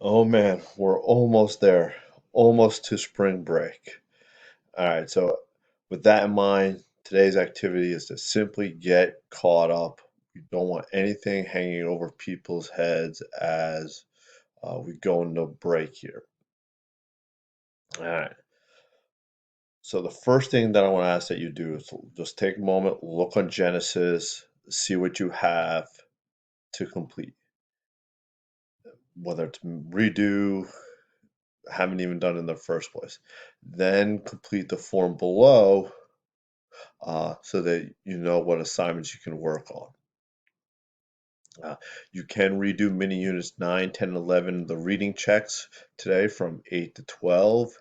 Oh man, we're almost there. Almost to spring break. All right, so with that in mind, today's activity is to simply get caught up. We don't want anything hanging over people's heads as we go into break here. All right, so the first thing that I want to ask that you do is just take a moment, look on Genesis, see what you have to complete, whether it's redo, haven't even done in the first place. Then complete the form below so that you know what assignments you can work on. You can redo mini units 9, 10, 11, the reading checks today from 8 to 12.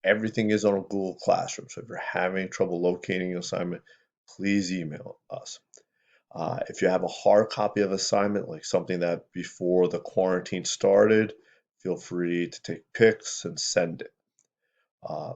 Everything is on Google Classroom, so if you're having trouble locating your assignment, please email us. If you have a hard copy of assignment, like something that before the quarantine started, feel free to take pics and send it. Uh,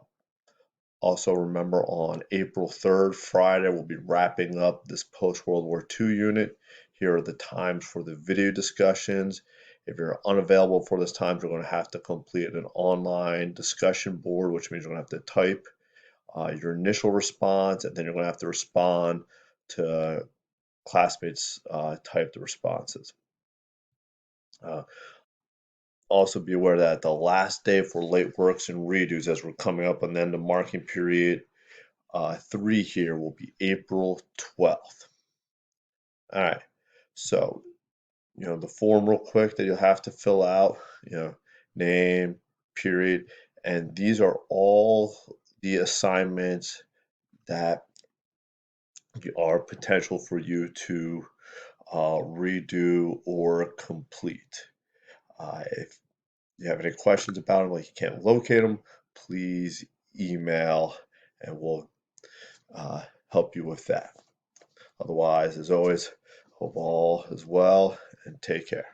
Also, remember on April 3rd, Friday, we'll be wrapping up this post World War II unit. Here are the times for the video discussions. If you're unavailable for this time, you're going to have to complete an online discussion board, which means you're going to have to type your initial response, and then you're going to have to respond to classmates' typed responses. Uh, Also, be aware that the last day for late works and redos, as we're coming up on the end of marking period, 3 here will be April 12th. All right. So, the form real quick that you'll have to fill out, name, period, and these are all the assignments that are potential for you to redo or complete. If you have any questions about them, like you can't locate them, please email and we'll help you with that. Otherwise, as always, hope all is well and take care.